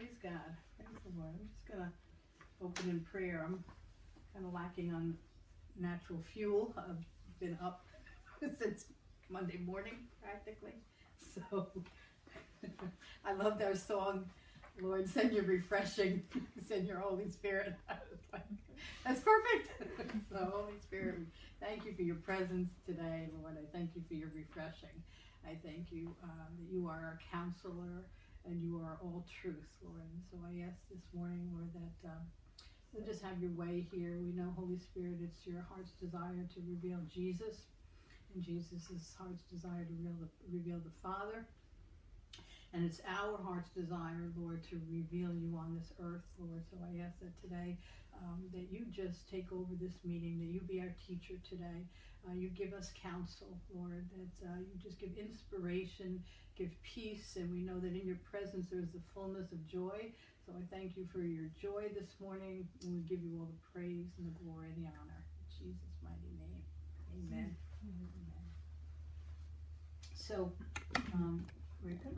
Praise God. Praise the Lord. I'm just going to open in prayer. I'm kind of lacking on natural fuel. I've been up since Monday morning, practically. So I loved our song, Lord, send your refreshing, send your Holy Spirit. I was like, that's perfect. So Holy Spirit, thank you for your presence today, Lord. I thank you for your refreshing. I thank you that you are our counselor and you are all truth, Lord. And so I ask this morning, Lord, that you'll just have your way here. We know, Holy Spirit, it's your heart's desire to reveal Jesus, and Jesus' heart's desire to reveal the Father. And it's our heart's desire, Lord, to reveal you on this earth, Lord. So I ask that today that you just take over this meeting, that you be our teacher today. You give us counsel, Lord, that you just give inspiration, give peace, and we know that in your presence there is the fullness of joy. So I thank you for your joy this morning, and we give you all the praise and the glory and the honor. In Jesus' mighty name, amen. Amen. So we're going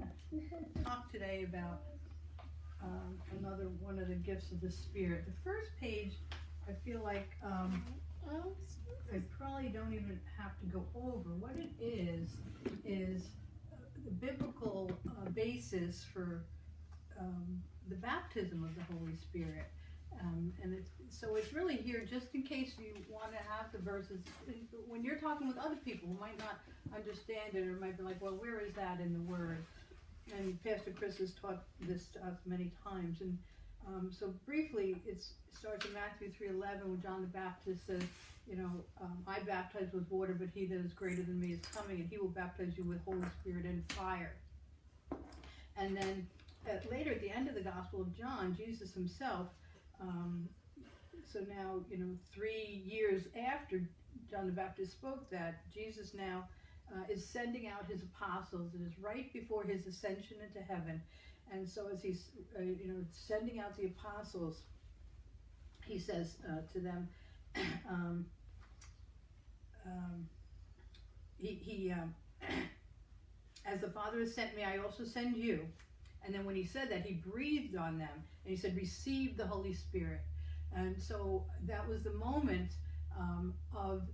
to talk today about another one of the gifts of the Spirit. The first page, I feel like I probably don't even have to go over. What it is the biblical basis for the baptism of the Holy Spirit. And it's really here just in case you want to have the verses. When you're talking with other people who might not understand it or might be like, well, where is that in the Word? And Pastor Chris has taught this to us many times. And so briefly, it starts in Matthew 3:11 when John the Baptist says, I baptize with water, but he that is greater than me is coming, and he will baptize you with Holy Spirit and fire. And then later at the end of the Gospel of John, Jesus himself, so now, 3 years after John the Baptist spoke that, Jesus now is sending out his apostles. It is right before his ascension into heaven. And so as he's, sending out the apostles, he says to them, as the Father has sent me, I also send you. And then when he said that, he breathed on them, and he said, receive the Holy Spirit. And so that was the moment of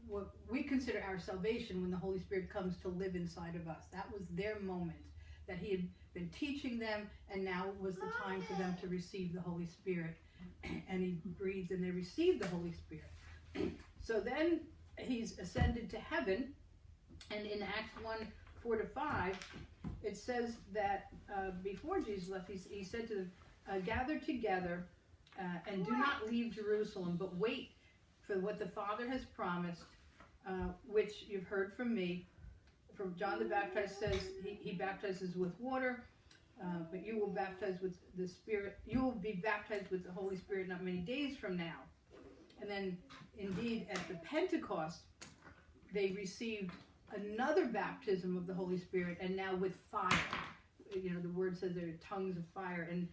what we consider our salvation, when the Holy Spirit comes to live inside of us. That was their moment, that he had been teaching them, and now was the time for them to receive the Holy Spirit. And he breathed, and they received the Holy Spirit. So then he's ascended to heaven, and in Acts 1:4-5, it says that before Jesus left, he said to them, gather together and do not leave Jerusalem, but wait for what the Father has promised, which you've heard from me. For John the Baptist says he baptizes with water, but you will baptize with the Spirit. You will be baptized with the Holy Spirit not many days from now. And then, indeed, at the Pentecost, they received another baptism of the Holy Spirit, and now with fire. The word says there are tongues of fire. And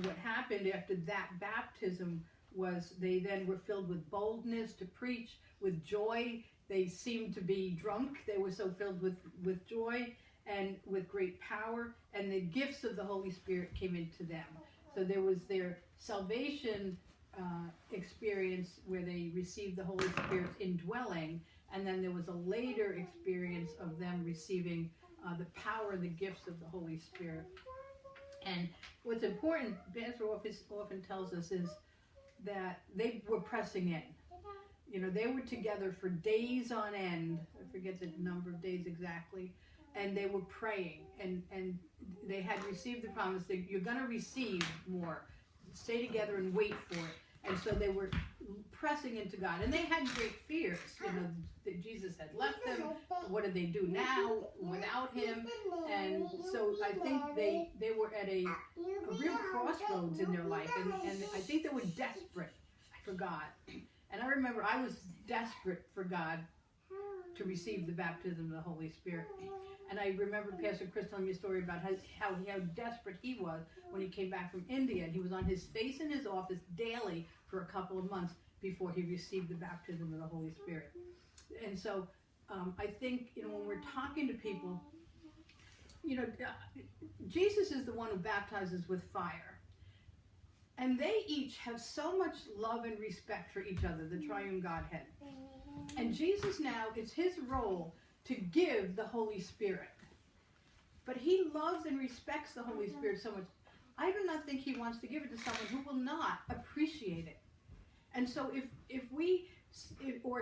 what happened after that baptism was they then were filled with boldness to preach, with joy. They seemed to be drunk. They were so filled with joy and with great power. And the gifts of the Holy Spirit came into them. So there was their salvation experience where they received the Holy Spirit's indwelling. And then there was a later experience of them receiving the power and the gifts of the Holy Spirit. And what's important, Pastor often tells us, is that they were pressing in. They were together for days on end. I forget the number of days exactly. And they were praying. And they had received the promise that you're going to receive more. Stay together and wait for it. And so they were pressing into God. And they had great fears. That Jesus had left them. What did they do now without him? And so I think they were at a real crossroads in their life. And I think they were desperate for God. And I remember I was desperate for God to receive the baptism of the Holy Spirit. And I remember Pastor Chris telling me a story about how desperate he was when he came back from India. And he was on his face in his office daily for a couple of months before he received the baptism of the Holy Spirit. And so I think, when we're talking to people, Jesus is the one who baptizes with fire. And they each have so much love and respect for each other, the triune Godhead. And Jesus now, it's his role to give the Holy Spirit. But he loves and respects the Holy Spirit so much. I do not think he wants to give it to someone who will not appreciate it. And so if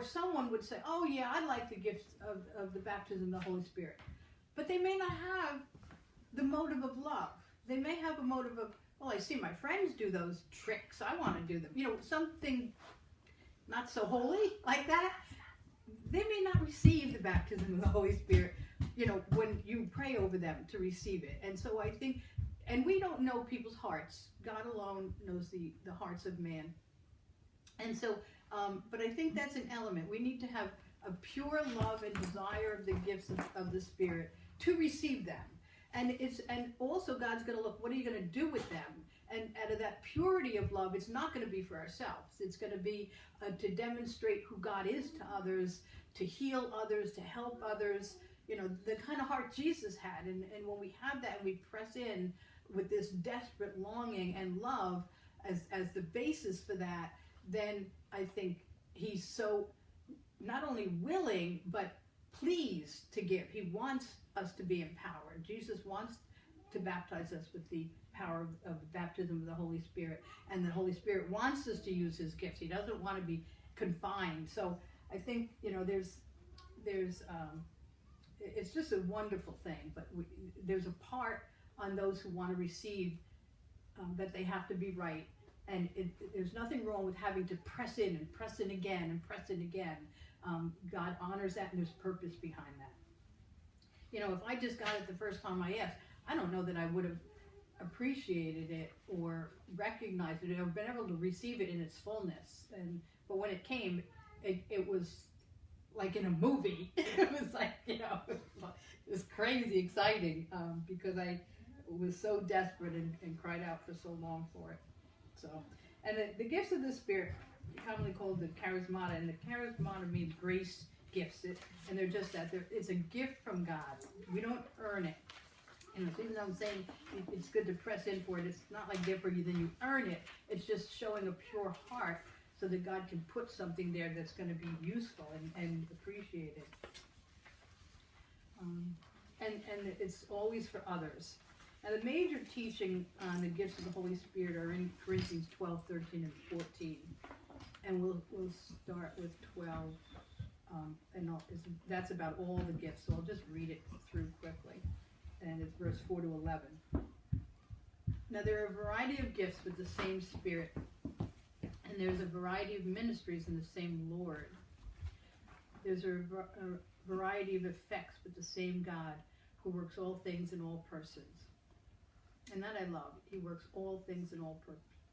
someone would say, oh yeah, I like the gifts of the baptism of the Holy Spirit. But they may not have the motive of love. They may have a motive of, well, I see my friends do those tricks. I want to do them. Something not so holy like that. They may not receive the baptism of the Holy Spirit, when you pray over them to receive it. And so I think, and we don't know people's hearts. God alone knows the hearts of man. And so, but I think that's an element. We need to have a pure love and desire of the gifts of the Spirit to receive them. And also God's going to look, what are you going to do with them? And out of that purity of love, it's not going to be for ourselves. It's going to be to demonstrate who God is to others, to heal others, to help others. The kind of heart Jesus had. And when we have that and we press in with this desperate longing and love as the basis for that, then I think he's so not only willing, but pleased to give. He wants us to be empowered. Jesus wants to baptize us with the power of the baptism of the Holy Spirit. And the Holy Spirit wants us to use his gifts. He doesn't want to be confined. So I think, it's just a wonderful thing. But there's a part on those who want to receive that they have to be right. And there's nothing wrong with having to press in and press in again and press in again. God honors that, and there's purpose behind that. If I just got it the first time I asked, I don't know that I would have appreciated it or recognized it or been able to receive it in its fullness. But when it came, it was like in a movie. It was like, it was crazy exciting because I was so desperate and cried out for so long for it. So, and the gifts of the Spirit, commonly called the charismata, and the charismata means grace gifts, and they're just that. It's a gift from God. We don't earn it. So even though I'm saying it's good to press in for it, it's not like gift where then you earn it. It's just showing a pure heart so that God can put something there that's going to be useful and appreciated. And it's always for others. Now the major teaching on the gifts of the Holy Spirit are in Corinthians 12, 13, and 14. And we'll start with 12. That's about all the gifts, so I'll just read it through quickly. And it's verse 4 to 11. Now there are a variety of gifts with the same Spirit, and there's a variety of ministries in the same Lord. There's a variety of effects with the same God, who works all things in all persons. And that I love. He works all things in all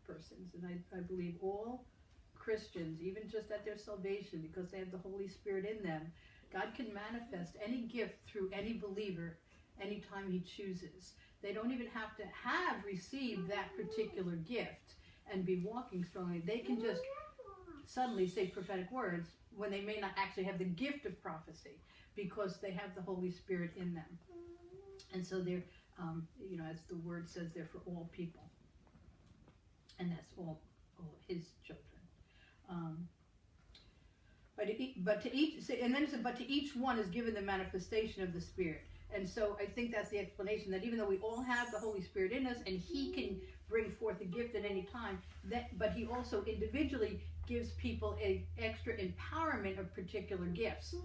persons. And I believe all Christians, even just at their salvation, because they have the Holy Spirit in them, God can manifest any gift through any believer anytime he chooses. They don't even have to have received that particular gift and be walking strongly. They can just suddenly say prophetic words when they may not actually have the gift of prophecy, because they have the Holy Spirit in them. And so they're, as the word says, they're for all people. And that's all his children. But to each one is given the manifestation of the Spirit. And so I think that's the explanation, that even though we all have the Holy Spirit in us, and he can bring forth a gift at any time, but he also individually gives people an extra empowerment of particular gifts.